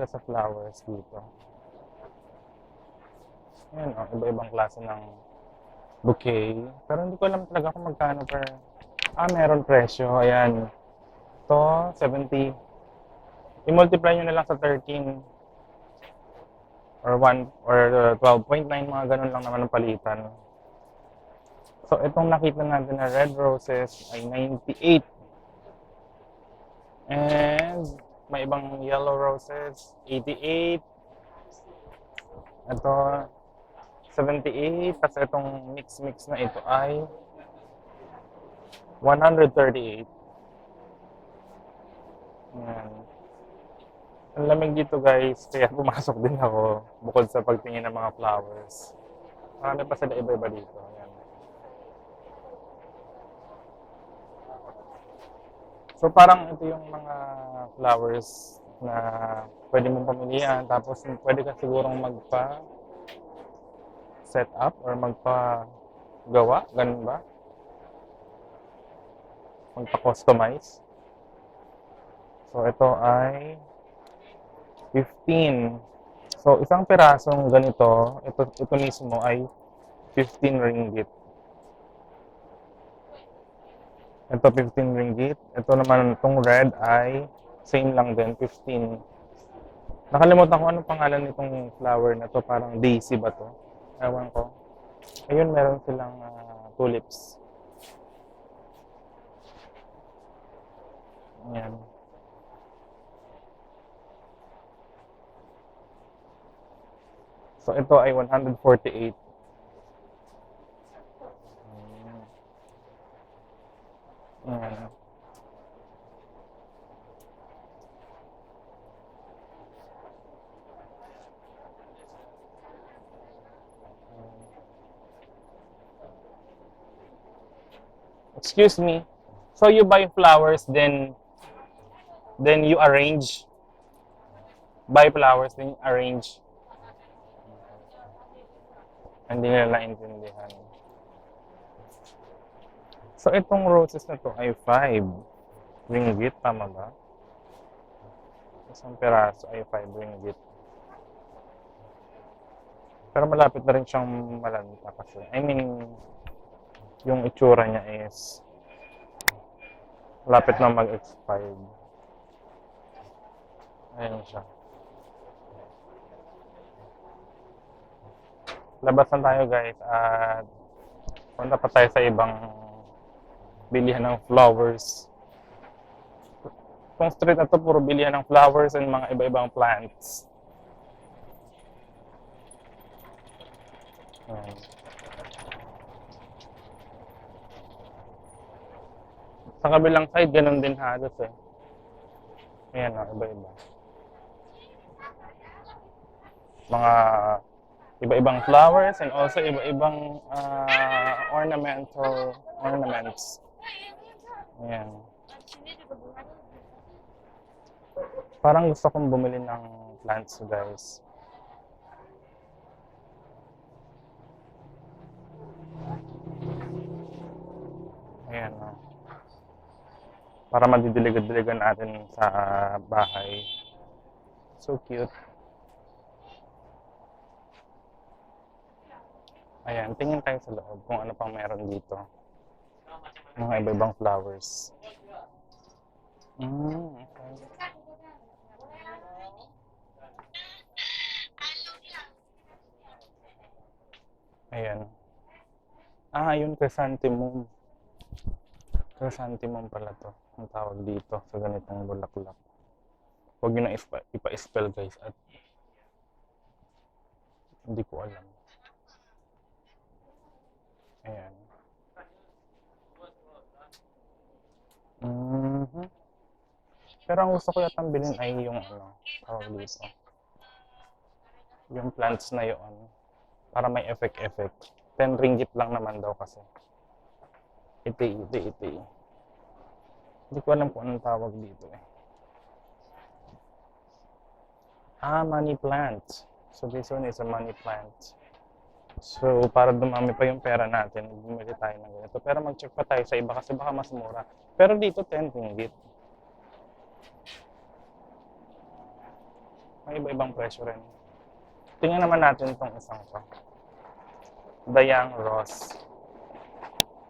sila sa flowers dito. Ayan, oh, iba-ibang klase ng bouquet. Pero hindi ko alam talaga kung magkano per... meron presyo. Ayan. To 70. I-multiply nyo na lang sa 13 or 1 or 12.9, mga ganun lang naman ang palitan. So, itong nakita natin na red roses ay 98. And may ibang yellow roses, 88. Ito, 78. Tapos itong mix-mix na ito ay 138. Ayan. Ang lamig dito guys, kaya pumasok din ako bukod sa pagtingin ng mga flowers. Marami pa sila iba-iba dito. Ayan. So parang ito yung mga flowers na pwede mong pamilihan. Tapos pwede ka sigurong magpa-set up or magpa-gawa. Ganun ba? Magpa-customize. So ito ay 15. So isang pirasong ganito, ito mismo ay 15 ringgit. Ito 15 ringgit. Ito naman itong red ay same lang din, 15. Nakalimutan ko anong pangalan nitong flower na to, parang daisy ba to? Ewan ko. Ayun, meron silang tulips. Ayan. So ito ay 148. Ayan. Excuse me. So you buy flowers, then you arrange. Buy flowers, then you arrange. Hindi nila naintindihan. So itong roses na to ay 5 ringgit, tama ba? Isang peraso ay 5 ringgit. Pero malapit na rin siyang malanta kasi. I mean, yung itsura niya is malapit na mag-expired. Ayan siya. Labasan tayo guys at punta pa tayo sa ibang bilihan ng flowers. Itong street na to puro bilihan ng flowers and mga iba-ibang plants. Ayan. Sa kabilang side, ganun din halos eh. Ayan o, iba-iba. Mga iba-ibang flowers and also iba-ibang ornaments. Ayan. Parang gusto kong bumili ng plants guys. Ayan o. Para madidiligan-diligan natin sa bahay. So cute. Ayan, tingin tayo sa loob kung ano pang meron dito. Mga iba-ibang flowers. Okay. Ayan. Yun chrysanthemum. Chrysanthemum pala to. Ang tawag dito sa ganitong bulaklak. Huwag nyo na ipa-spell guys at hindi ko alam. Ayan. Pero ang gusto ko yatang bilhin ay yung tawag dito. Yung plants na yun. Para may effect. 10 ringgit lang naman daw kasi. Iti. Hindi ko alam kung anong tawag dito eh. Money plant. So this one is a money plant. So para dumami pa yung pera natin, bumili tayo ng ganito. Pero mag-check pa tayo sa iba kasi baka mas mura. Pero dito 10 ringgit. May iba-ibang presyo rin. Tingnan naman natin itong isang to. The Young Ross.